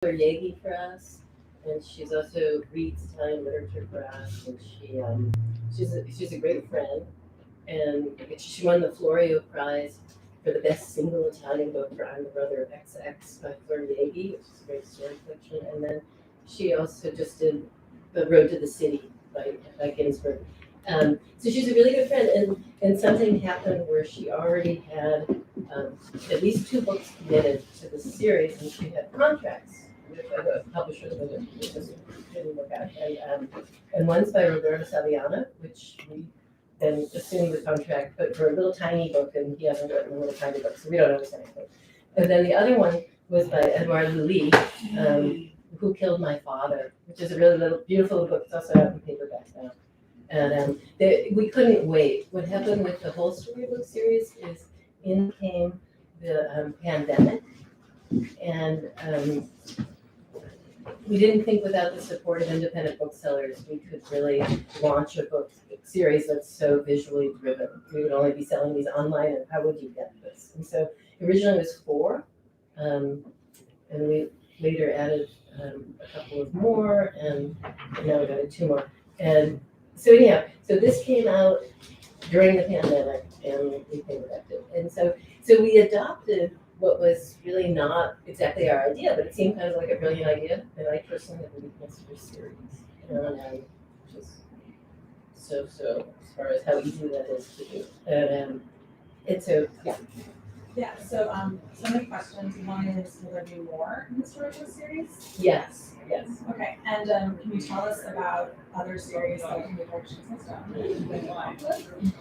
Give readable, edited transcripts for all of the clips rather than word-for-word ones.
Yegi for us, and she's also reads Italian literature for us, and she's a great friend, and she won the Florio Prize for the best single Italian book for I'm the Brother of XX by Yegi, which is a great story collection, and then she also just did The Road to the City by Ginsberg. So she's a really good friend, and something happened where she already had at least 2 books committed to the series, and she had contracts with a publisher, but it just didn't work out. And one's by Roberto Saviano, which we then assumed the contract, but for a little tiny book, and he hasn't written a little tiny book, so we don't understand anything. And then the other one was by Edouard Louis, Who Killed My Father, which is a really little, beautiful book. It's also out in paperback now. And we couldn't wait. What happened with the whole Storybook series is in came the pandemic, and we didn't think without the support of independent booksellers we could really launch a book series that's so visually driven. We would only be selling these online, and how would you get this? And so originally it was 4, and we later added a couple of more, and now we've added 2 more. And so anyhow, so this came out during the pandemic, and we paperbached it. And so we adopted what was really not exactly our idea, but it seemed kind of like a brilliant idea. And I personally have a weakness for series, and just so as far as how easy that is to do. And so yeah. Yeah, so many questions. One is, will there be more in the Storybook series? Yes. Okay, and can you tell us about other series like New Directions and stuff that you like?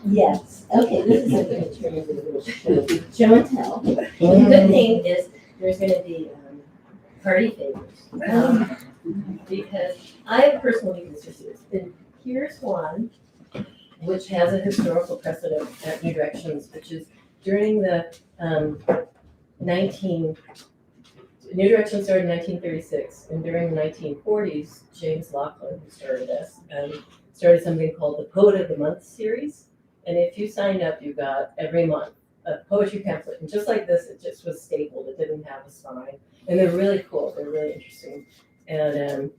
Yes. Okay, this is going to turn into a little show and tell. The good thing is there's going to be party favors, because I have personally weakness for series. And here's one which has a historical precedent at New Directions, which is during the New Directions started in 1936, and during the 1940s, James Laughlin, who started this, started something called the Poet of the Month series. And if you signed up, you got every month a poetry pamphlet. And just like this, it just was stapled. It didn't have a spine. And they're really cool. They're really interesting. And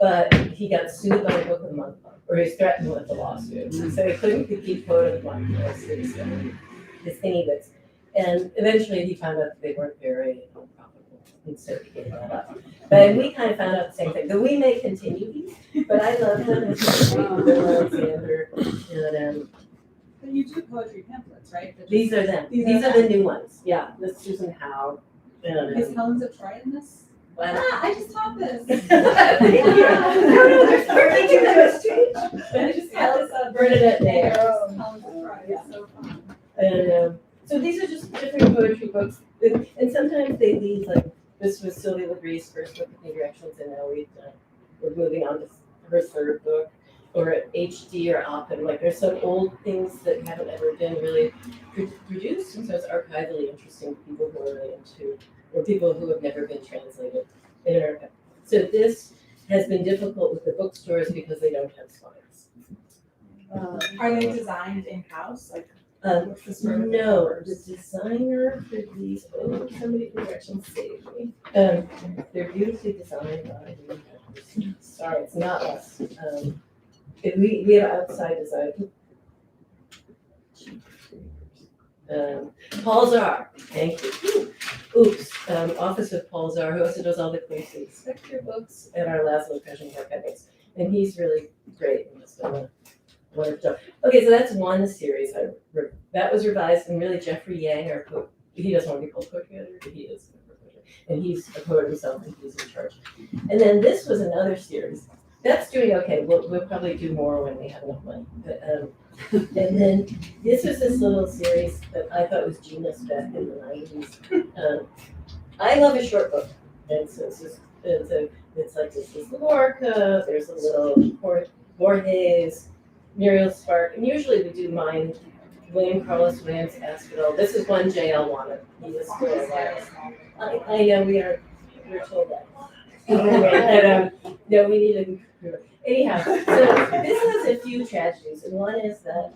but he got sued by the Book of the Month, or he was threatened with a lawsuit. So he couldn't keep Poet of the Month. His thingy bits. And eventually he found out that they weren't very profitable, and so he gave that up. But we kind of found out the same thing. That we may continue these, but I love them. It's Alexander. And But you do poetry pamphlets, right? these are them. These are the new ones. Yeah, this is Susan Howe. Is Helen's of Troy in this? What? I just taught this. No, there's parking in the street. I just taught this Bernadette there. Helen's of Troy. It's so fun. And so these are just different poetry books, and sometimes they lead, like this was Sylvia Labree's first book with New Directions, and now we're moving on to her 3rd book, or HD or Oppen. Like there's some old things that haven't ever been really produced, and so it's archivally interesting to people who are really into, or people who have never been translated in America. So this has been difficult with the bookstores because they don't have spines. Are they designed in-house? Like, what's the sort of No, covers? the designer for these, somebody from Directions saved me. They're beautifully designed by the sorry, it's not us. We have outside design. Paul Czar, thank you. Oops, Office of Paul Czar, who also does all the Quincy Spector books and our Laszlo Pershing archives. And he's really great and just done a wonderful job. Okay, so that's one series. That was revised, and really Jeffrey Yang, our poet, he doesn't want to be called poetry editor, but he is. And he's a poet himself, and he's in charge. And then this was another series. That's doing okay. We'll probably do more when we have enough money. But, and then this was this little series that I thought was genius back in the 90s. I love a short book. And so it's like this is Lorca, there's a little Borges, Muriel Spark, and usually we do mine, William Carlos Williams Asphodel. This is one JL wanted. He was still alive. I know we're told that. No, we need to. Anyhow, so this has a few tragedies, and one is that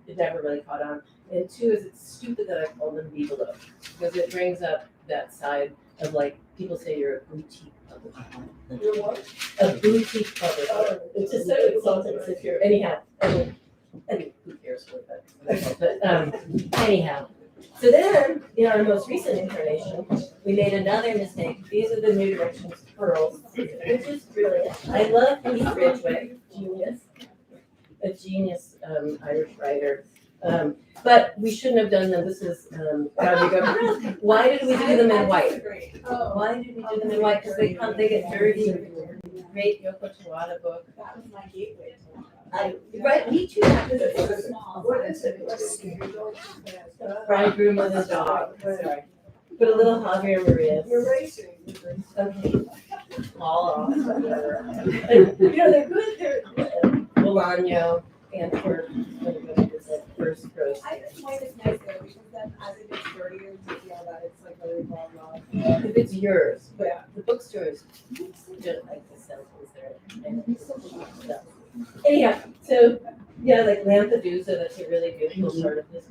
it never really caught on, and 2 is it's stupid that I called them Be Below, because it brings up that side of like, people say you're a boutique publisher. You're what? A boutique publisher. Oh, It's just so insulting if you're, anyhow, I mean, who cares what that, but, anyhow. So then, in our most recent incarnation, we made another mistake. These are the New Directions pearls, which is brilliant. I love Heath Ridgway, genius, a genius Irish writer. But we shouldn't have done them. This is how we go. Why did we do them in white? Why did we do them in white? Because they get dirty. Great Yoko Tawada book. That was my gateway to Right, me too. because it's so small. What is it? Bridegroom with a dog. Sorry. Put a little Javier Marias. You're racing. Okay. Paula. And, you know, they're good. They're Bologna, Antwerp, first prose. I just find it nice though, because then as it gets dirtier, you feel that it's like really well done. If it's yours, but Yeah. the bookstores don't like the samples there. And so, anyhow, so yeah, like Lampedusa, that's a really beautiful part of his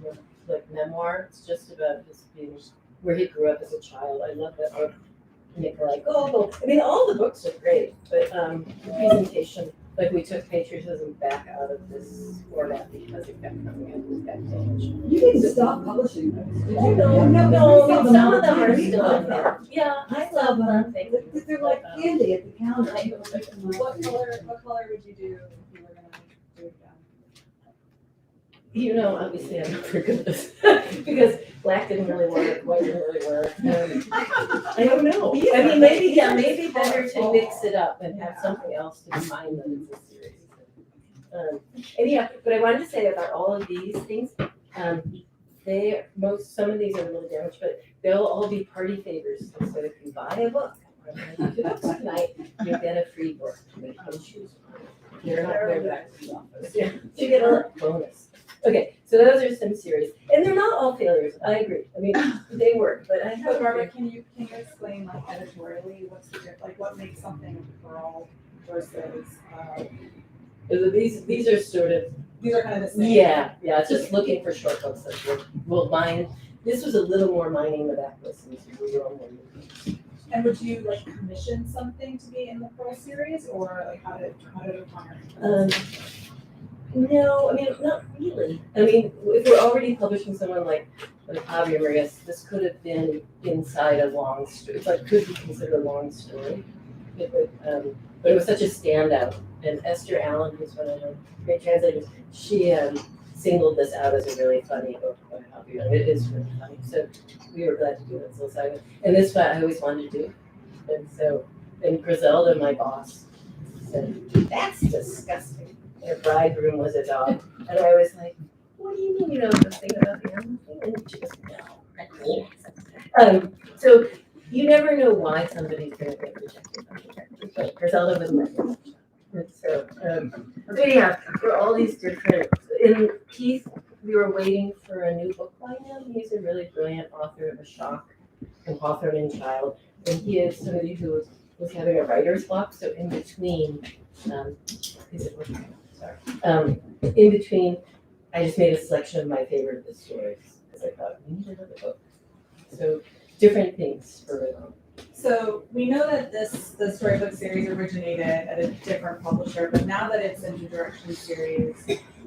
like memoir. It's just about his being where he grew up as a child. I love that book. Nikolai Gogol. I mean, all the books are great, but the presentation, like we took patriotism back out of this format because it kept coming out with backstage. You need to stop publishing those. Did you No, know? some of them are still in there. Yeah, I love them. Thank you. They're like candy at the counter. What color would you do if you were gonna do it again? You know, obviously I'm not very good at this because black didn't really work, white didn't really work. I don't know. I mean, maybe better to mix it up and have something else to define that it's a series. And yeah, but I wanted to say about all of these things, some of these are really damaged, but they'll all be party favors. So if you buy a book, tonight, you get a free book. You can choose one. You're not going back to the office. Yeah, you get a bonus. Okay, so those are some series, and they're not all failures. I agree. I mean, they work, but I But have. Barbara, can you explain like editorially what's the like what makes something a pearl versus These are sort of these are kind of the same. yeah. It's just looking for short books that will mine. This was a little more mining the back listens. And would you like commission something to be in the pearl series, or like how did it come? No, I mean, not really. I mean, if we're already publishing someone like Javier Marias, this could have been inside a long story. It's like, could be considered a long story. But it was such a standout. And Esther Allen, who's one of the great translators, she singled this out as a really funny book by Javier. It is really funny. So we were glad to do it. So and this one I always wanted to do. And Griselda, my boss, said, "That's disgusting." Her bridegroom was a dog. And I was like, "What do you mean you know the thing about the animal thing?" And she goes, "No." So you never know why somebody's going to get rejected. But Griselda was my first. And so yeah, for all these different, in Keith, we were waiting for a new book by him. He's a really brilliant author of A Shock and Hawthorne and Child. And he is somebody who was having a writer's block. So in between, in between, I just made a selection of my favorite of the stories because I thought we need another book. So different things for it. So we know that the Storybook series originated at a different publisher, but now that it's a New Direction series,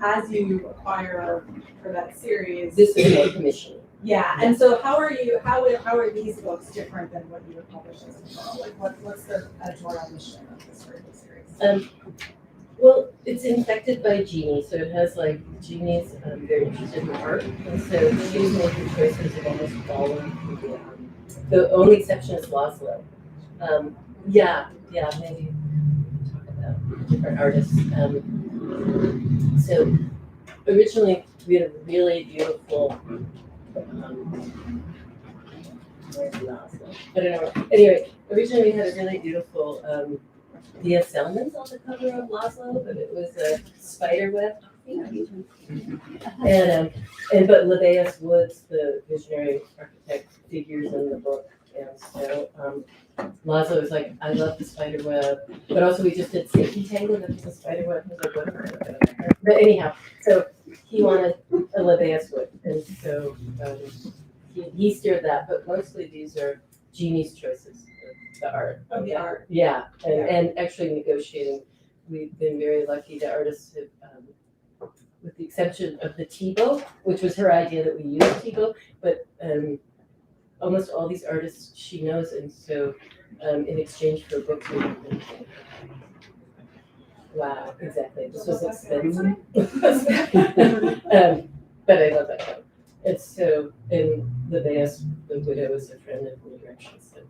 as you acquire for that series, This is more commission. yeah. And so how are these books different than what you would publish as a pearl? Like what's the editorial mission of the Storybook series? Well, it's infected by Jeannie, so it has like Jeannie's very interested in art, and so she's making choices of almost following the only exception is Laszlo. Maybe talk about different artists. So originally we had a really beautiful. Where's Laszlo? I don't know. Anyway, originally we had a really beautiful. Thea Selman's on the cover of Laszlo, but it was a spider web. And but Lebeas Woods, the visionary architect, figures in the book, and so Laszlo was like, "I love the spider web," but also we just did Safety Tango, that was a spider web. He was like, "What am I looking at?" But anyhow, so he wanted a Lebeas Wood, and so he steered that. But mostly these are Jeannie's choices of the art. Of the art. Yeah, and, Yeah. and actually negotiating. We've been very lucky. The artists have, with the exception of the Tebow, which was her idea that we use Tebow, but almost all these artists she knows, and so in exchange for books, we have been. Wow, exactly. This was expensive. But I love that cover. It's so, and the widow is a friend of New Directions. So.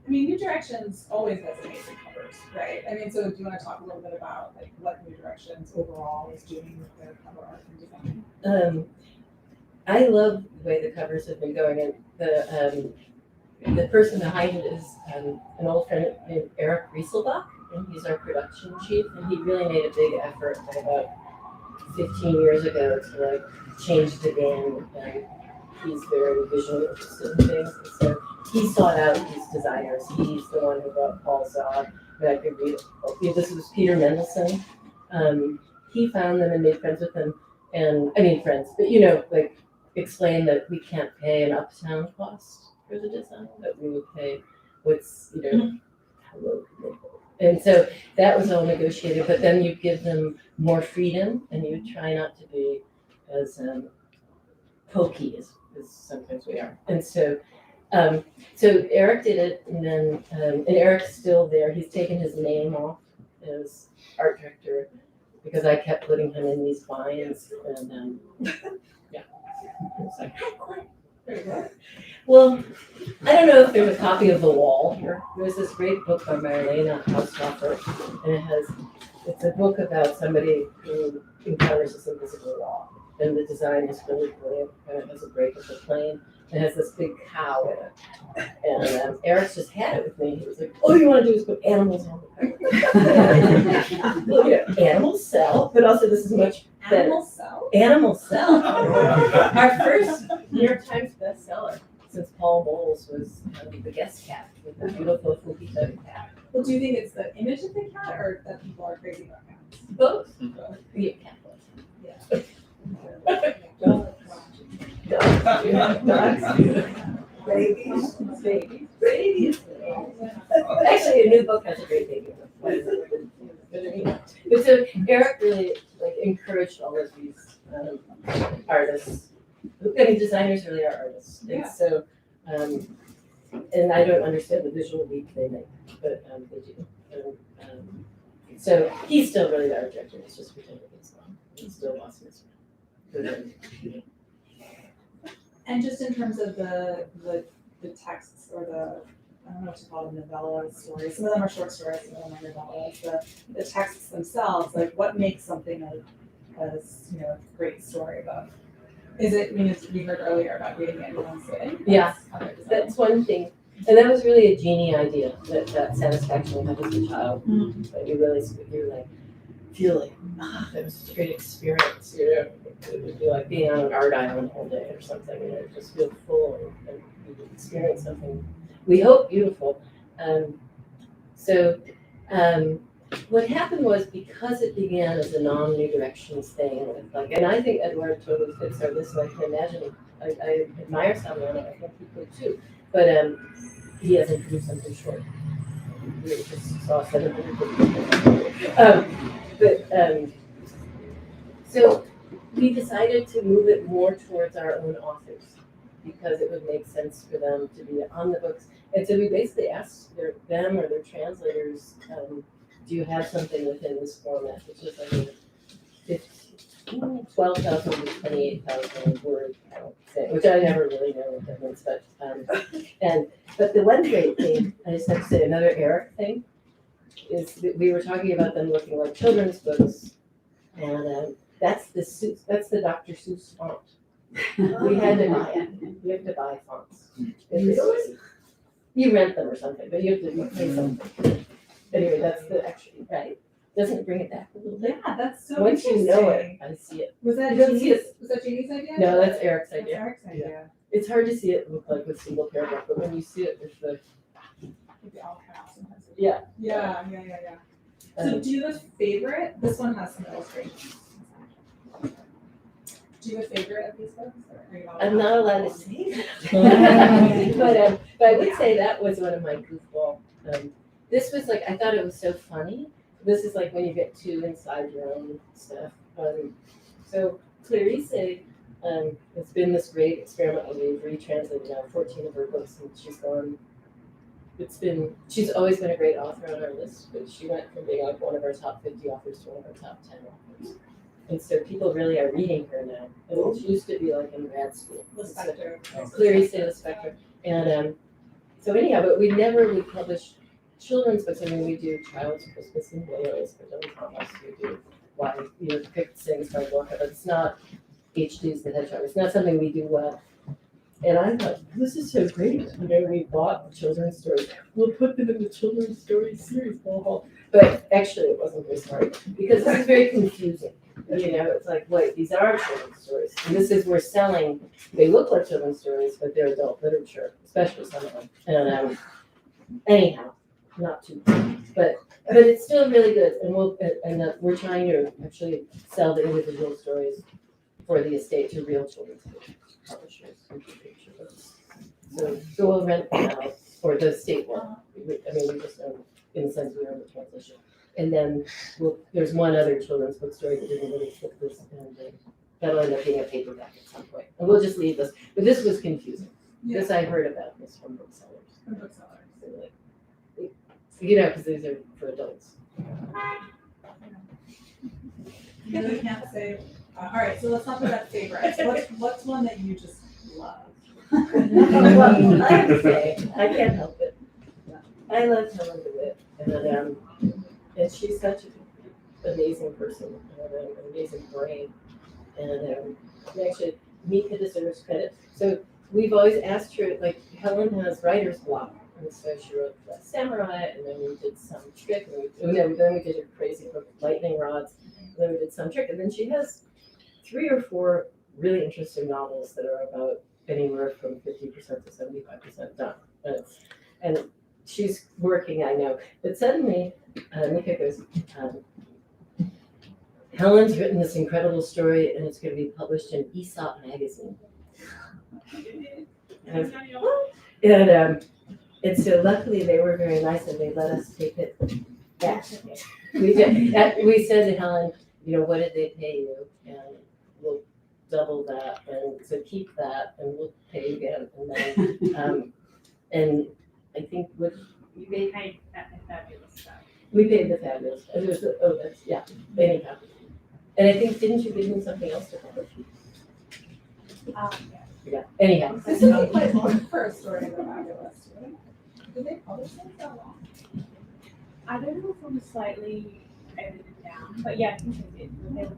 I mean, New Directions always has amazing covers, right? I mean, so do you want to talk a little bit about like what New Directions overall is doing with their cover art and design? I love the way the covers have been going, and the person behind it is an old friend named Eric Rieselbach, and he's our production chief, and he really made a big effort about 15 years ago to like change the game, and he's very visually interested in things, and so he sought out these designers. He's the one who brought Paul Zod, and I could read it. This was Peter Mendelsohn. He found them and made friends with them, and I mean friends, but like explain that we can't pay an uptown cost for the design, that we would pay what's how low can they go. And so that was all negotiated, but then you give them more freedom, and you try not to be as pokey as sometimes we are. And so Eric did it, and then and Eric's still there. He's taken his name off as art director because I kept putting him in these binds, and yeah. It's like, very good. Well, I don't know if there's a copy of The Wall here. There's this great book by Marlena Haushofer, and it's a book about somebody who encounters this invisible wall. And the design is really brilliant. And it has a break of the plane. It has this big cow in it. And Eric's just had it with me. He was like, all you want to do is put animals on the cover. Well, animals sell, but also this is much better. Animals sell? Animals sell. Our first New York Times bestseller since Paul Bowles was the guest cat with the beautiful Fukita cat. Well, do you think it's the image of the cat or that people are crazy about cats? Both. Yeah, cat was. Yeah. Babies. Babies. Actually, a new book has a great baby. But so Eric really encouraged all of these artists. I mean, designers really are artists, and so and I don't understand the visual leap they make, but they do. And, so he's still really the art director. It's just pretending he's not. He's still bossing us around. And just in terms of the texts or I don't know what to call them, novellas, stories. Some of them are short stories, some of them are novellas. The texts themselves, like what makes something a great story about? Is it? I mean, as we heard earlier about reading it in one sitting. Yeah, that's one thing. And that was really a Jeannie idea, that satisfaction we had as a child. Like you like feel like, that was such a great experience, It would be like being on an art island all day or something, just feel full and you experience something, we hope, beautiful. What happened was, because it began as a non-New Directions thing, and I think Eduardo totally fits our list, I can imagine, I admire Salmon, I think he could too, but he hasn't produced something short. We just saw 700 so we decided to move it more towards our own authors because it would make sense for them to be on the books. And so we basically asked them or their translators, do you have something within this format? Which is like 12,000 to 28,000 word thing, which I never really know what that means. But the one great thing, I just have to say, another Eric thing, is that we were talking about them looking like children's books, and that's the Dr. Seuss font. We had to buy it. You have to buy fonts. Really? You rent them or something, but you have to pay something. Anyway, that's the actually right. Doesn't it bring it back a little bit? Yeah, that's so Once you know interesting. it, I see it. Was that You don't see Jeannie's idea? No, that's Eric's That's idea. Eric's idea. It's hard to see it with single paragraph, but when you see it with the Maybe all caps sometimes. Yeah. Yeah. So do you have a favorite? This one has some illustrations. Do you have a favorite of these books? Or are you I'm not allowed to say that. But I would say that was one of my goofball. This was like, I thought it was so funny. This is like when you get too inside your own stuff. So Clarice, it's been this great experiment where we've retranslated now 14 of her books, and she's always been a great author on our list, but she went from being like one of our top 50 authors to one of our top 10 authors. And so people really are reading her now. And she used to be like in grad school. The Spectre. Clarice the Spectre. And so anyhow, but we publish children's books. I mean, we do Child's Christmas in Wales for Dylan Thomas. We do picked things by Walker, but it's not H.D.'s The Hedgehog. It's not something we do well. And I thought, this is so great. We bought children's stories. We'll put them in the children's stories series. But actually, it wasn't very smart because this is very confusing. It's like, wait, these are children's stories. And this is, we're selling, they look like children's stories, but they're adult literature, especially some of them. And anyhow, not too good. But it's still really good. And we're trying to actually sell the individual stories for the estate to real children's publishers. So we'll rent them out, or the state will. We just know in the sense we own the translation. And then there's one other children's book story that didn't really fit this, and that'll end up being a paperback at some point. And we'll just leave this. But this was confusing. Yeah. This I heard about this from booksellers. So, Because these are for adults. you really can't say. All right, so let's talk about favorites. What's one that you just love? Well, I have to say, I can't help it. I love Helen DeWitt, and she's such an amazing person, and an amazing brain, and actually, Mika deserves credit. So we've always asked her, like, Helen has writer's block, and so she wrote Samurai, and then we did some trick, and then we did a crazy book, Lightning Rods, and then we did some trick, and then she has 3 or 4 really interesting novels that are about anywhere from 50% to 75% done. And she's working, I know. But suddenly, Mika goes, Helen's written this incredible story, and it's going to be published in Aesop magazine. And so luckily they were very nice, and they let us take it back. We said to Helen, what did they pay you? And we'll double that, and so keep that, and we'll pay you again. And then, and I think we paid the fabulous stuff. We paid the fabulous. Anyhow. And I think, didn't you give me something else to publish? Yeah. Anyhow. This is quite long for a story of the fabulous. Did they publish things that long? I don't know if it was slightly edited down, but yeah, I think they did. They were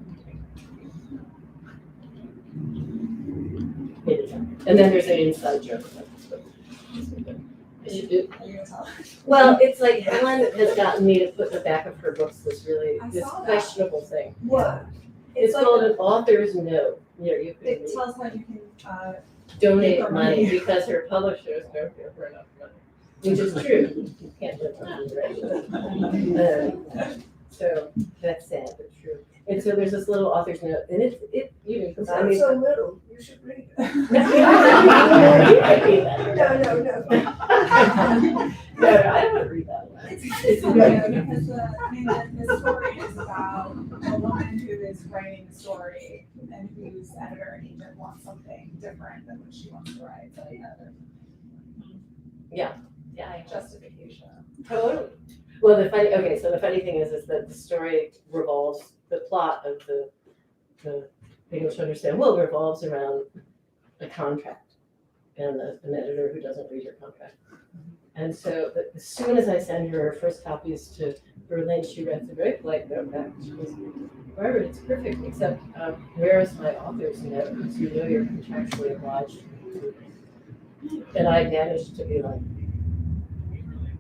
And then there's an inside joke. Are you gonna tell? Well, it's like Helen has gotten me to put in the back of her books this saw that. questionable thing. What? It's like called an author's note. Here, you can It tells how you can donate her money money. because her publishers don't give her enough money, which is true. You can't live on right? So that's sad but true. And so there's this little author's note, and It's not so little, you should read it. No, I don't want to read that one. It's funny because the story is about a woman who is writing a story and whose editor and agent wants something different than what she wants to write. So Yeah, justification. totally. Well, the funny thing is that the story revolves, the plot of the English Understand Will revolves around a contract and an editor who doesn't read your contract. And so as soon as I send her first copies to Berlin, she writes a very polite note back. She goes, Barbara, it's perfect, except where is my author's note? Because you know you're contractually obliged to. And I managed to be like,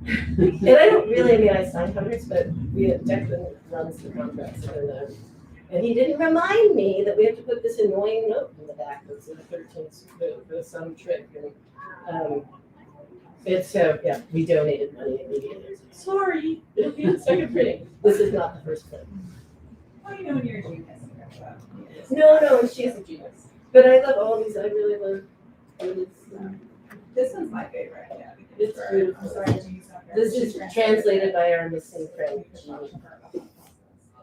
and I don't really, I sign contracts, but Declan runs the contracts, and he didn't remind me that we have to put this annoying note in the back that's in the 13th for some trick. And we donated money immediately. Sorry, it'll be in second printing. This is not the first print. Well, you know when you're a genius. genius. No, she's a genius. But I love all these. I really love. This one's my favorite. Yeah, It's beautiful. I'm sorry, Jeannie's not here. This She's is translated by our missing friend. We could talk to her about that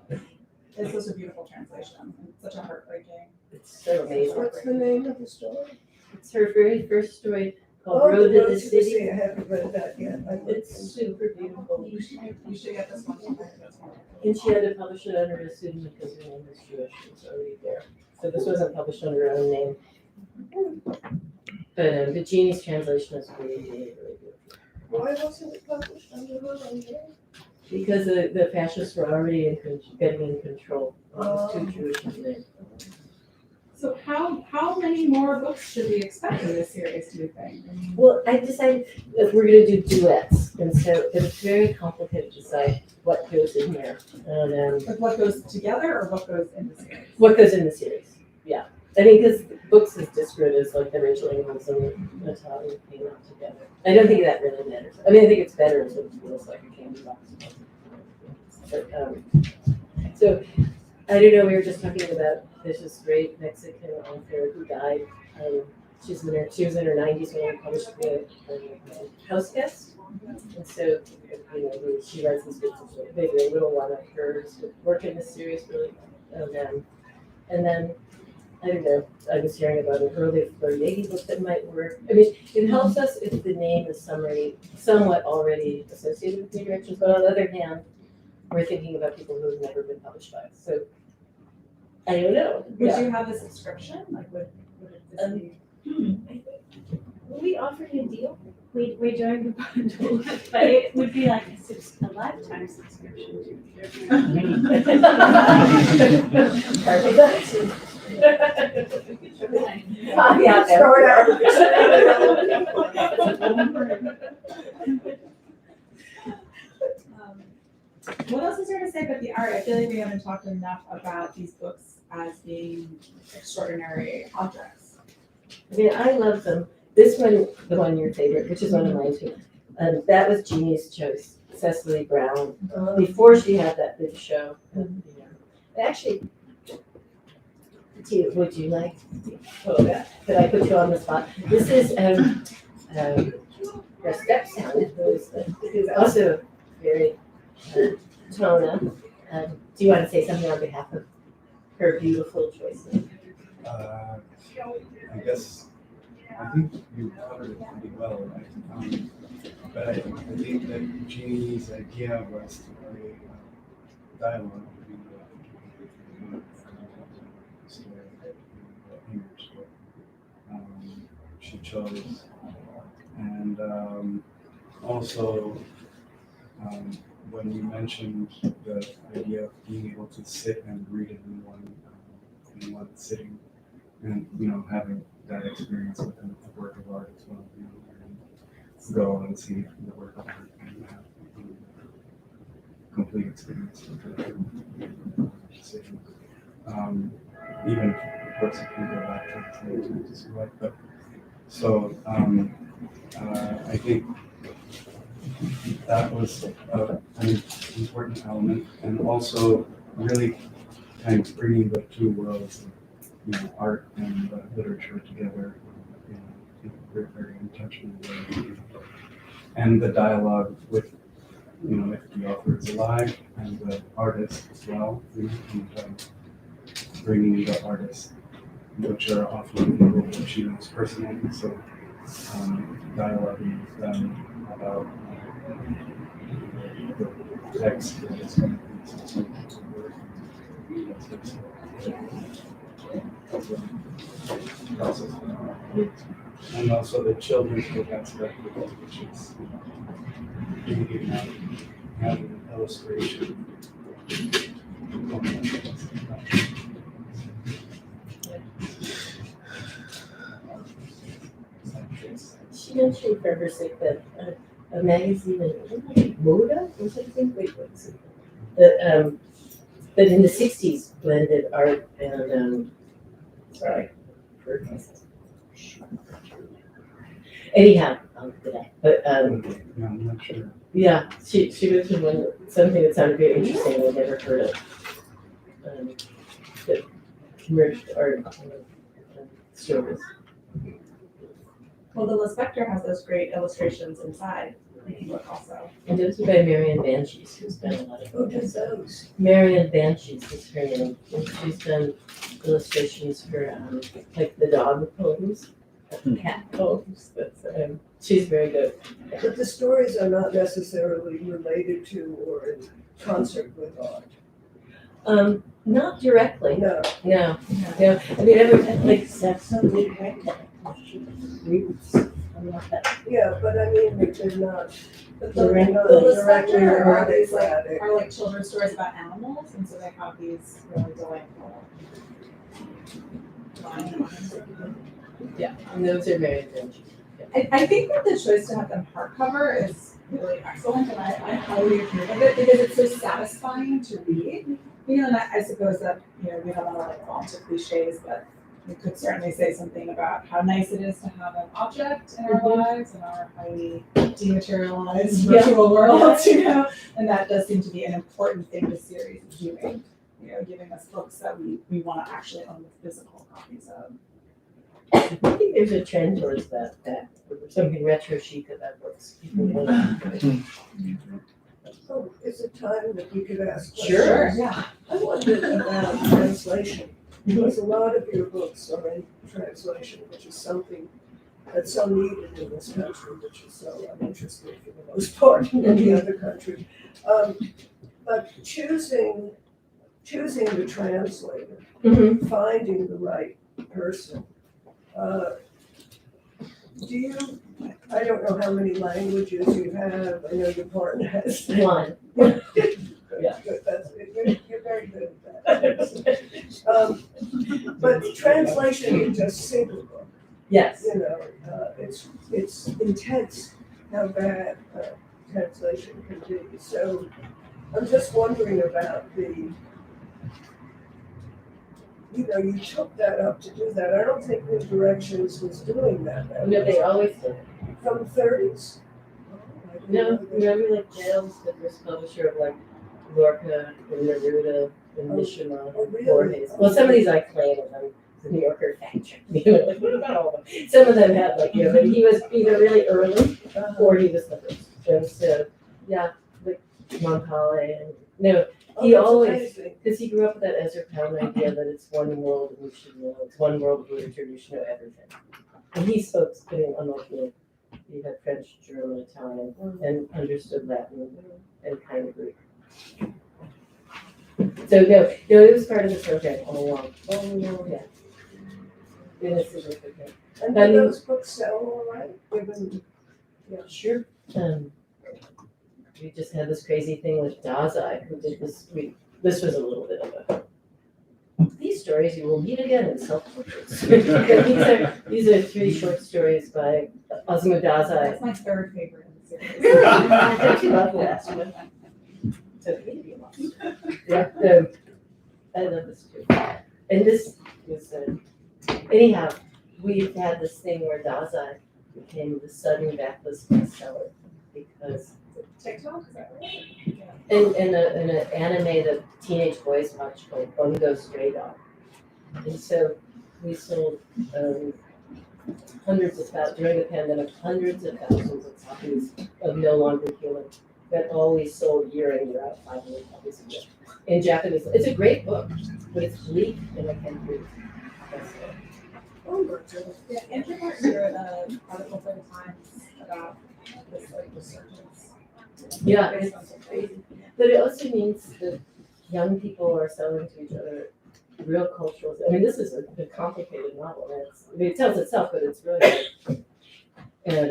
process. It's such a beautiful translation. It's such a heartbreaking. It's so amazing. What's the name of the story? It's her very first story called Oh, Road the to Road the City. I haven't read that yet. It's super beautiful. You should get this one. And she had to publish it under a pseudonym because her name was Jewish. It's already there. So this wasn't published under her own name. But the Jeannie's translation is really, really, really beautiful. Why wasn't it published under her own name? Because the fascists were already getting in control. It was too Jewish of a name. So how many more books should we expect in this series, do you think? Well, I decided that we're going to do duets. And so it's very complicated to decide what goes in there. And Like what goes together or what goes in the series? what goes in the series. Yeah. I mean, because books is disparate as like the Rachel Ingalls and Natalia came out together. I don't think that really matters. I mean, I think it's better if it feels like a candy box. But, so, I don't know, we were just talking about this great Mexican author who died. She was in her 90s when I published the House Guest. And so, you know, she writes these books, maybe a little one of hers would work in this series really. And then, I don't know, I was hearing about an early Floriegi book that might work. I mean, it helps us if the name is somewhat already associated with New Directions, but on the other hand, we're thinking about people who have never been published by us. So, I don't know. Would you have a subscription? Like would it be? We offered you a deal. We're doing the bundle, but it would be like a lifetime subscription. Yeah, Throw it out. What else is there to say about the art? I feel like we haven't talked enough about these books as being extraordinary objects. I mean, I love them. This one, the one your favorite, which is one of mine too. That was Jeannie's choice, Cecily Brown. Before she had that big show. Actually, would you like? Oh, could I put you on the spot? This is her stepson, who's also very Tona. Do you want to say something on behalf of her beautiful choices? I guess I think you covered it pretty well, right? But I think that Jeannie's idea was to create dialogue between the story and English. She chose, and also when you mentioned the idea of being able to sit and read it in one sitting, and having that experience with a work of art as well, and go and see the work of art and have complete experience with the sitting. Even of course if we go back to see what, but so I think that was an important element, and also really kind of bringing the two worlds of art and literature together in a very intentional way, and the dialogue with if the author is alive and the artist as well, and bringing the artist, which are often people that she knows personally, so dialoguing with them about the text that is going to be process. And also the children's book aspect of it, which is thinking about having an illustration. She mentioned for her sake that a magazine in Moda or something. Wait, what is it? That in the '60s blended art and anyhow, but I'm not sure. yeah, she mentioned something that sounded very interesting. I've never heard of. But merged art stories. Well, the Lispector has those great illustrations inside the book also. And those are by Marion Banshees, who's done a lot of. Who does those? Marion Banshees is her name. And she's done illustrations for like the dog poems, cat poems. But she's very good. But the stories are not necessarily related to or in concert with art. Not directly. No, No. I mean, like That's something like that. Roots. I love that. yeah, but I mean, they're not, But they're the not the directly Lispector are related these to like, that. are like children's stories about animals, and so they have these really delightful lines. and those are Marion Banshees. I think that the choice to have them hardcover is really excellent, and I highly approve of it because it's so satisfying to read. You know, and I suppose that, you know, we don't want to like fall into cliches, but we could certainly say something about how nice it is to have an object in our lives and our highly dematerialized virtual worlds, you know, and that does seem to be an important thing the series is doing, you know, giving us books that we want to actually own the physical copies of. I think there's a trend towards that something retro chic about books. People want to- Oh, is it time that we could ask questions? Sure. Yeah. I wondered about translation, because a lot of your books are in translation, which is something that's so needed in this country, which is so uninteresting for the most part in any other country. But choosing the translator, Mhm. finding the right person, do you, I don't know how many languages you have, I know your partner has. One. Good, Yeah. good, that's, you're very good at that. But translation is just single book, Yes. you know, it's intense how bad translation can be. So I'm just wondering about you took that up to do that. I don't think New Directions was doing that. No, they always did. From the 30s? Oh, I didn't No, know that. remember like Jail's the first publisher of like Lorca and Neruda and Mishima Oh, and really? Borges. Well, some of these I claim of them, the New Yorker fact check me. Like, what about all of them? Some of them had like, but he was either really early or he was the first. And so, yeah, like Montale and, no, he that's always, amazing. because he grew up with that Ezra Pound idea that it's one world and you should know, it's one world of literature and you should know everything. And he spoke, unlike me, he had French, German, Italian, and understood Latin and kind of Greek. So no, it was part of the program all along. Oh, no. Yeah. It is significant. And I do mean- those books sell all right? Given, Sure. We just had this crazy thing with Dazai, who did this. This was a little bit of these stories you will meet again in self-portraits. these are 3 short stories by Osamu Dazai. That's my third favorite in the series. Really? I actually love the last one. So maybe a lot. Yeah, I love this too. And this was, anyhow, we've had this thing where Dazai became the sudden backlist bestseller because TikTok, is that right? in an anime that teenage boys watch called Bungo Stray Dog. And so we sold during the pandemic, hundreds of thousands of copies of No Longer Human that always sold year in, year out, 500 copies a year. In Japanese, it's a great book, but it's bleak and I can't read. That's it. oh my goodness. Yeah, Andrew Martin wrote an article for the Times about this like resurgence. Yeah, Based it's on something. crazy. But it also means that young people are selling to each other real cultural. I mean, this is a complicated novel. It tells itself, but it's really like, and I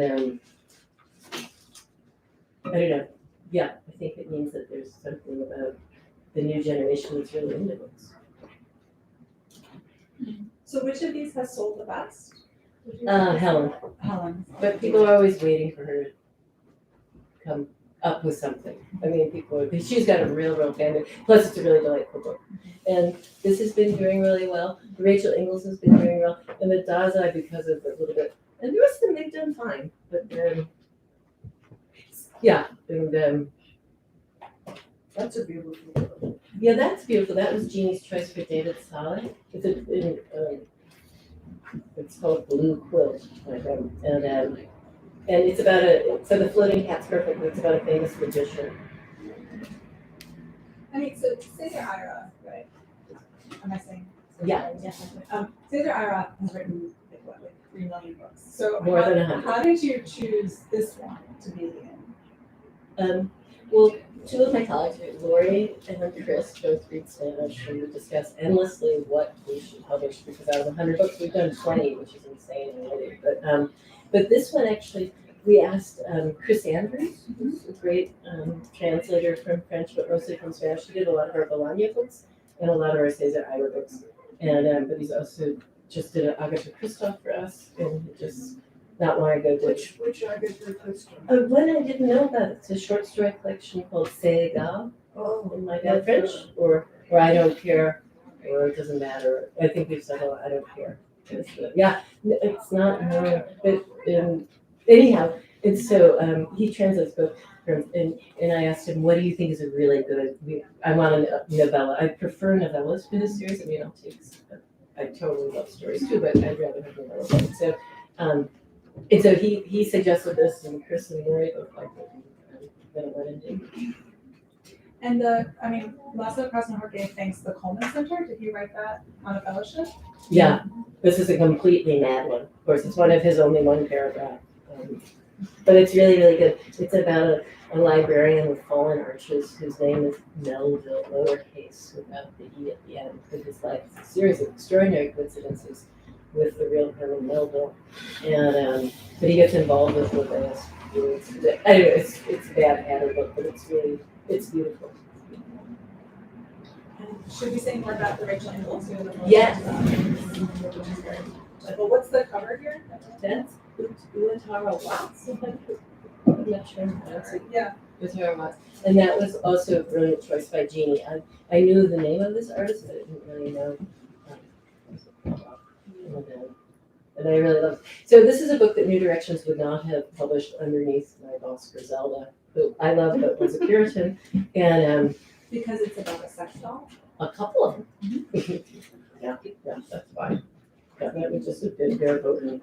don't know. Yeah, I think it means that there's something about the new generation that's really into books. So which of these has sold the best? Would you say? Helen. Helen. But people are always waiting for her to come up with something. I mean, she's got a real fan. Plus, it's a really delightful book. And this has been doing really well. Rachel Ingalls has been doing well. And the Dazai, because of a little bit, and the rest of them, they've done fine. But yeah, and That's a beautiful book. Yeah, that's beautiful. That was Jeannie's choice for David Saleh. It's called Blue Quilt, and it's about so the floating cat's perfect. It's about a famous magician. I mean, so Cesar Ira, right? Am I saying? Yeah. Cesar Ira has written like 3 million books. So More than 100. how did you choose this one to be in? Well, two of my colleagues, Lori and Chris, both read Spanish, and we discussed endlessly what we should publish because out of 100 books, we've done 20, which is insane already. But this one actually, we asked Chris Andrews, who's a great translator from French, but mostly from Spanish. He did a lot of our Bologna books and a lot of our Cesar Ira books. And but he's also just did an Agatha Christophe for us, and he just not long ago did. Which Agatha Christophe? One I didn't know about, it's a short story collection called C'est égal, Oh, in my bad French, or I don't care, or it doesn't matter. I think we've said, I don't care. Yeah, it's not more, but anyhow, and so he translates both. And I asked him, what do you think is a really good, I want a novella. I prefer novellas for this series. I mean, I'll take, I totally love stories too, but I'd rather have novellas. And so he suggested this, and Chris and Lori both liked it. Then it went into. And Lasso Across My Heart gave thanks to the Coleman Center. Did he write that on a fellowship? Yeah, this is a completely mad one. Of course, it's one of his only one paragraph. But it's really, really good. It's about a librarian with fallen arches whose name is Melville, lowercase, without the E at the end, of his life. It's a series of extraordinary coincidences with the real Herman Melville. And but he gets involved with what they ask to do. Anyway, it's a bad pattern book, but it's beautiful. And should we say more about the Rachel Ingalls? Yes. Well, what's the cover here? That's Utara Watts. I'm not sure how to say Yeah. Utara Watts. And that was also a brilliant choice by Jeannie. I knew the name of this artist, but I didn't really know. And I really love it. So this is a book that New Directions would not have published underneath my boss Griselda, who I love, but was a Puritan. And Because it's about a sex doll? a couple of them. Yeah, that's fine. Yeah, that was just a bit bare bones.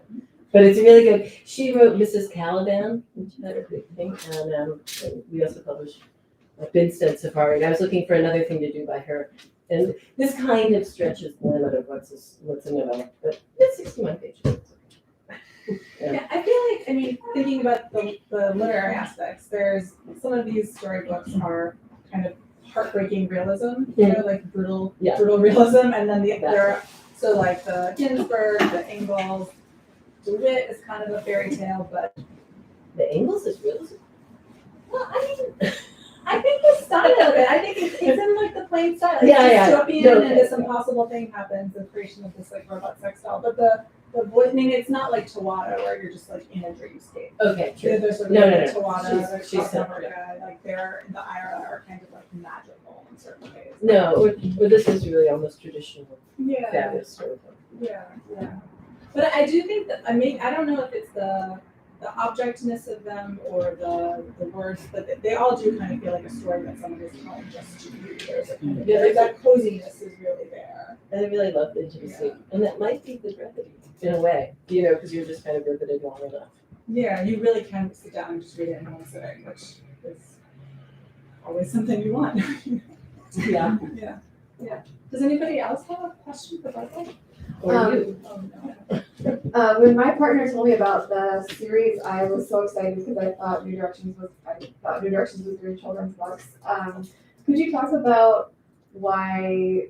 But it's really good. She wrote Mrs. Caliban, which had a big thing, and we also published Binstead Safari. And I was looking for another thing to do by her. And this kind of stretches the limit of what's a novella, but it's 61 pages. Yeah, I feel like, thinking about the literary aspects, there's some of these storybooks are kind of heartbreaking realism, like brutal realism, and then there are, so like the Ginsberg, the Ingalls, DeWitt is kind of a fairy tale, but The Ingalls is realism. well, I think the style of it, I think it's in like the plain style. It's Yeah. dystopian, No, and this impossible thing happens, the creation of this like robot sex doll. But the voice, it's not like Tawada where you're just like in a dreamscape. Okay, true. There's sort of No. Tawada, there's She's Africa, like they're the Ira are kind of like magical in certain ways. No, or this is really almost traditional, Yeah. fabulous storytelling. Yeah. But I do think that I don't know if it's the objectness of them or the words, but they all do kind of feel like a story that someone is telling just to you. There's that coziness is really there. And I really love the intimacy, and that might be the brevity in a way, because you're just kind of riveted long enough. Yeah, you really can sit down and just read it in one sitting, which is always something you want. Yeah. Yeah. Does anybody else have a question for Barbara? Or you. Oh, no. When my partner told me about the series, I was so excited because I thought New Directions was doing children's books. Could you talk about why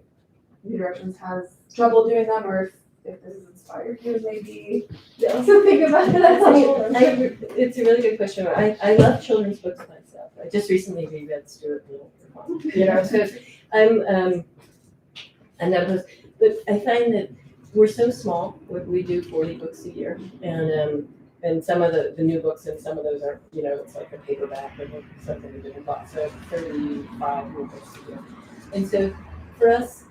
New Directions has trouble doing them, or if this has inspired you, maybe something about it? It's a really good question. I love children's books myself. I just recently reread Stuart Little for fun. So I'm not opposed, but I find that we're so small. We do 40 books a year, and some of the new books, and some of those are, it's like a paperback or something we didn't buy. So 35 new books a year, and so for us,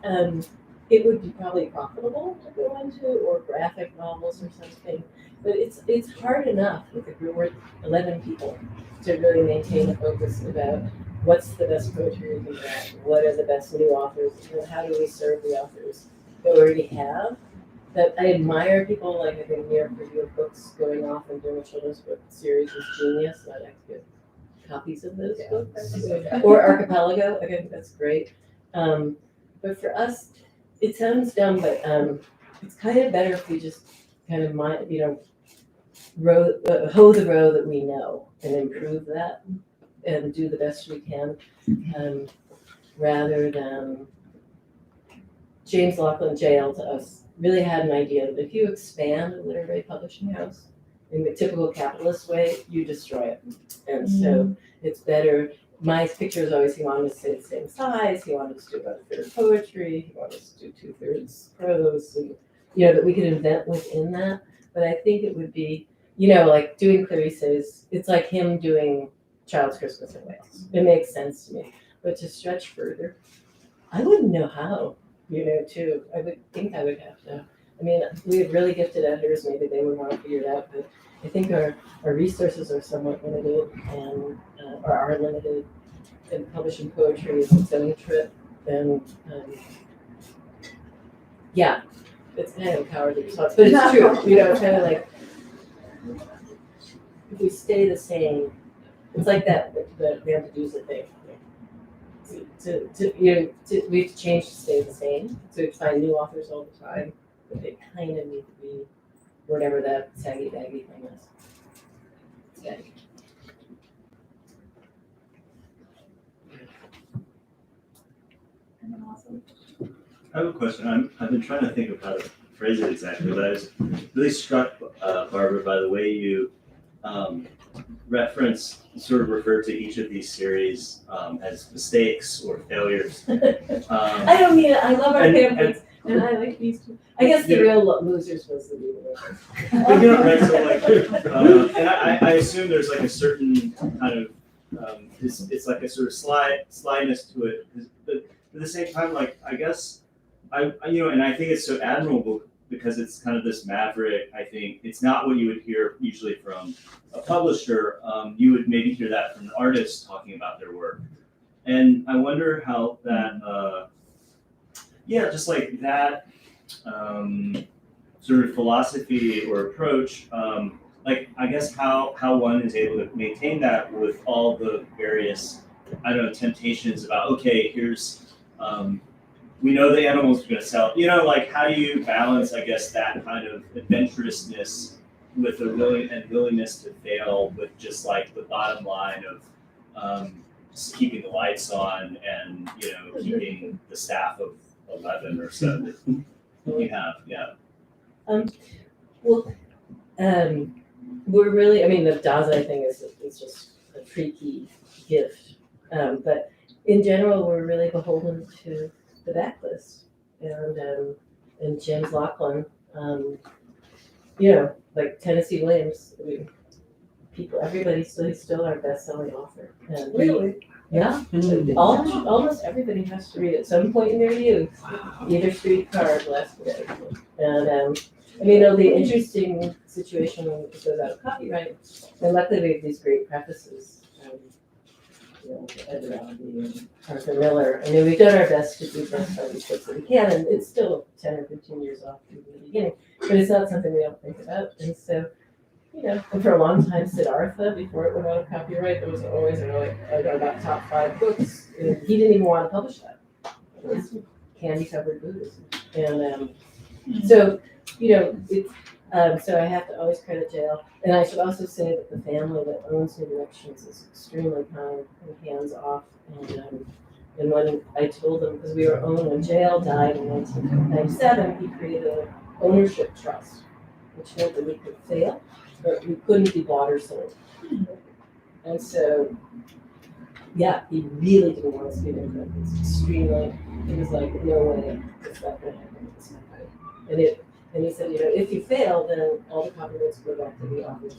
it would be probably profitable to go into, or graphic novels or something. But it's hard enough with a group of 11 people to really maintain a focus about what's the best poetry we can get? What are the best new authors? And how do we serve the authors that we already have? That I admire people like I think New York Review of Books going off and doing a children's book series is genius. I'd like to get copies of those books. Or Archipelago, I think that's great. But for us, it sounds dumb, but it's kind of better if we just kind of hoe the row that we know and improve that and do the best we can, rather than James Laughlin Jail to us really had an idea that if you expand a literary publishing house in the typical capitalist way, you destroy it. And so it's better. My picture is always he wanted to stay the same size, he wanted to do about a third poetry, he wanted to do 2/3 prose, and that we could invent within that. But I think it would be, like doing Clarice's, it's like him doing Child's Christmas in Wales. It makes sense to me. But to stretch further, I wouldn't know how, too. I would think I would have to. I mean, we have really gifted editors, maybe they would want to figure it out, but I think our resources are somewhat limited and are limited. And publishing poetry is its own trip. And yeah, it's kind of a cowardly response, but it's true. It's kind of like if we stay the same, it's like that the Lampedusa thing. We have to change to stay the same. So we find new authors all the time, but they kind of need to be whatever that saggy baggy thing is. Saggy. And then also, I have a question. I've been trying to think of how to phrase it exactly, but I was really struck, Barbara, by the way you sort of refer to each of these series as mistakes or failures. I don't mean it. I love our pamphlets, and I like these two. I guess the real losers was the reader. Right, so like, and I assume there's like a certain kind of, it's like a sort of slyness to it, but at the same time, like, I guess, and I think it's so admirable because it's kind of this maverick. I think it's not what you would hear usually from a publisher. You would maybe hear that from an artist talking about their work. And I wonder how that, just like that sort of philosophy or approach, like, I guess how one is able to maintain that with all the various, temptations about, okay, here's, we know the animals are going to sell, like how do you balance, I guess, that kind of adventurousness with a willingness to fail with just like the bottom line of just keeping the lights on and, keeping the staff of 11 or so that you have, We're really, the Dasein thing is just a freaky gift. But in general, we're really beholden to the backlist and James Laughlin, like Tennessee Williams. Everybody's still our best-selling author. And Really? Yeah, almost everybody has to read at some point in their youth, either Streetcar or Last Day. And the interesting situation when it goes out of copyright, and luckily we have these great prefaces. Edward Albee and Arthur Miller. We've done our best to do best by these books that we can, and it's still 10 or 15 years off from the beginning, but it's not something we don't think about. And so, and for a long time, Siddhartha, before it went out of copyright, there was always about top 5 books. And he didn't even want to publish that. It was candy-covered Buddhism. And so, so I have to always credit jail. And I should also say that the family that owns New Directions is extremely kind and hands-off. And when I told them, because we were owned when jail died in 1997, he created an ownership trust, which meant that we could fail, but we couldn't be bought or sold. And so, he really didn't want us to get into it. It's extremely, it was like, no way, it's not going to happen. It's not good. And he said, if you fail, then all the copyrights go back to the authors.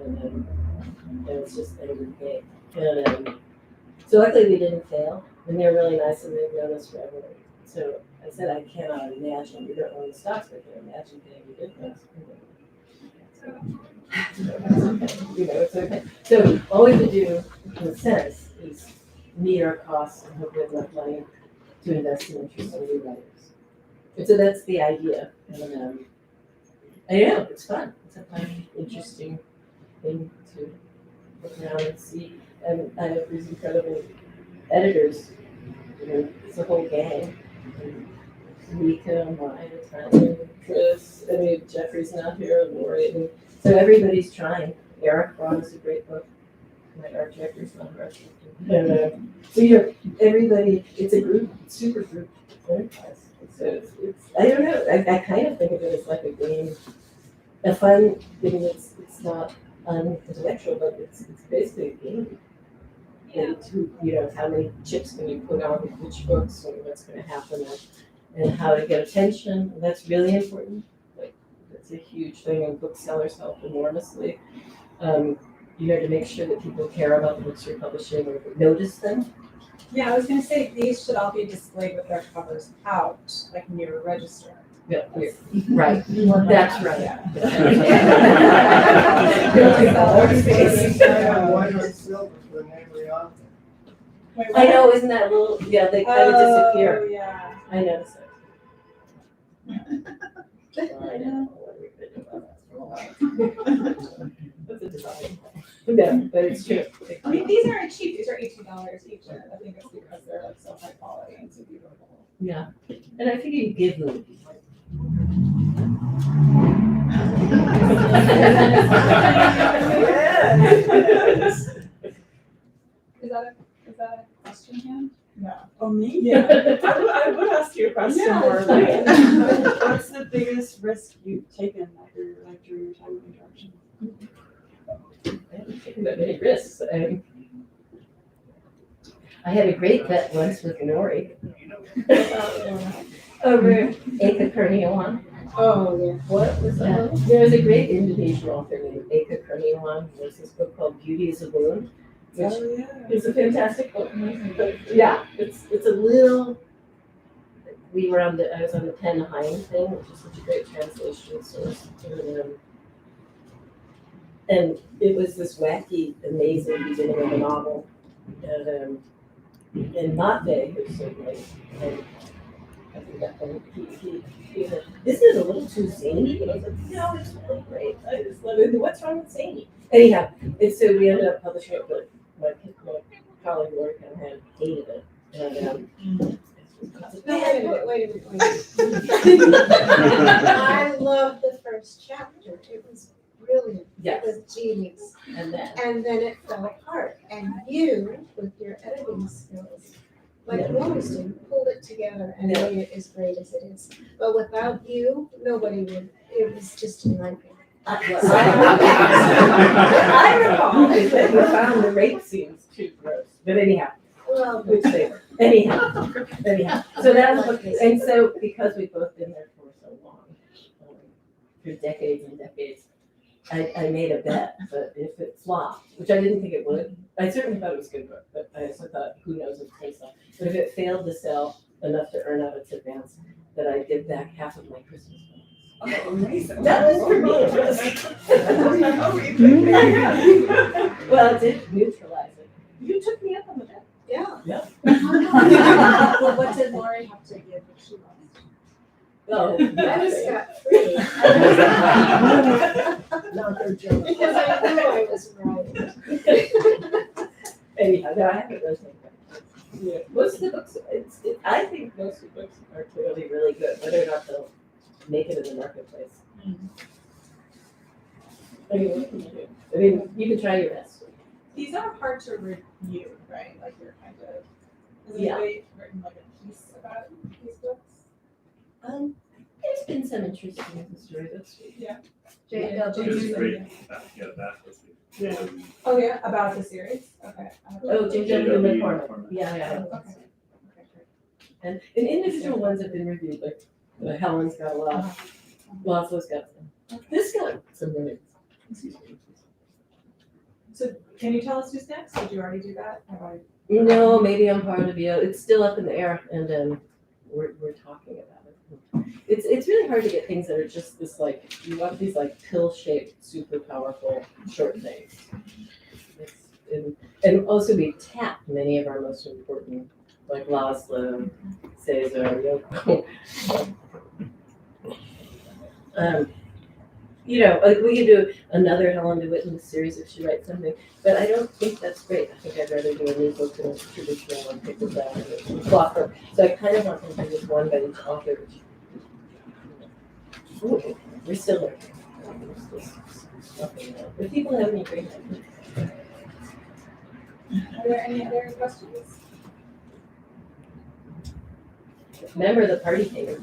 And it's just end of the game. And so luckily we didn't fail. And they're really nice and they've known us forever. So I said, I cannot imagine, we don't own the stocks, but I can imagine paying the difference. It's okay. So all we have to do, in a sense, is meet our costs and hope we have enough money to invest in interesting new writers. And so that's the idea. And I know, it's fun. It's a fun, interesting thing to look around and see. And I have these incredible editors. You know, it's a whole gang. And Mika, Maya, Tanya, Chris, I mean, Jeffrey's not here, Lori. And so everybody's trying. Eric brought us a great book. My art director's not our art director. And, so everybody, it's a group, super group enterprise. So it's I don't know, I kind of think of it as like a game, a fun thing that's it's not intellectual, but it's basically a game. And how many chips can you put on which books and what's going to happen and how to get attention. And that's really important. Like that's a huge thing, and booksellers help enormously. To make sure that people care about the books you're publishing or notice them. Yeah, I was gonna say, these should all be displayed with their covers out, like near a register. Yeah, right. That's right. White or silver for the name of the author. Wait, I what? know, isn't that little? Yeah, they kind of disappear. Oh, yeah. I noticed it. I know. What are we gonna do about that? That's a design. No, but it's true. I mean, these aren't cheap, these are $18 each, and I think it's because they're like so high quality and so beautiful. Yeah, and I figure you give them. Yes. Is that a question, Han? No. Oh, me? Yeah. I would ask you a question Yeah, more it's like, fine. what's the biggest risk you've taken during your time in direction? I haven't taken that many risks. I had a great bet once with Nori over Eka Kurniawan. Oh, yeah. What was that? There was a great Indonesian author named Eka Kurniawan. There's this book called Beauty is a Boon, which yeah. is a fantastic book. But yeah, it's a little. I was on the Pen Hein thing, which is such a great translation source. And it was this wacky, amazing beginning of a novel. And Mate, who's certainly, I think that one, he said, isn't it a little too zany? And I was like, no, it's really great. I just love it. What's wrong with zany? Anyhow, and so we ended up publishing it, but my colleague Lori kind of hated it. And Wait a minute. I loved the first chapter. It was brilliant. Yes. It was genius. and then, And then it fell apart. And you, with your editing skills, like you always do, pulled it together and made it as great as it is. But without you, nobody would. It was just a nightmare. I recall that we found the rape scenes too gross. But anyhow, Well, which they were. Anyhow. So that was, and so because we've both been there for so long, for decades and decades, I made a bet that if it flopped, which I didn't think it would, I certainly thought it was a good book, but I also thought, who knows if it's going to sell. But if it failed to sell enough to earn out its advance, that I give back half of my Christmas bonus. Oh, amazing. That was for me. Well, it did neutralize it. You took me up on the bet. yeah. Yeah. Well, what did Lori have to give if she lost? Oh, I was scot-free. Not their joke. Because I knew I was right. Anyhow, no, I haven't read them. Yeah, most of the books, I think most of the books are clearly really good, whether or not they'll make it in the marketplace. I mean, what can you do? I mean, you can try your best. These are hard to review, right? Like you're kind of, has Yeah. anybody written like a piece about these books? There's been some interesting stories. It was great. That was good. Oh, yeah, about the series? Okay. Oh, J.W. McCormick. Yeah. Okay. Great. And individual ones have been reviewed, like Helen's got a lot, Laszlo's got some. This got some really, excuse me. So can you tell us who's next? Did you already do that? Have I? No, maybe I'm part of the, it's still up in the air, and we're talking about it. It's really hard to get things that are just this, like, you want these like pill-shaped, super powerful short things. and also we tapped many of our most important, like Laszlo, Cesar, Yoko. You know, like we could do another Helen DeWitt in the series if she writes something, but I don't think that's great. I think I'd rather do a new book than a traditional one, pick with that and cloth book. So I kind of want them to just one by each author. Ooh, we're still there. If people have any great ideas. Are there any other questions? Remember the party favor.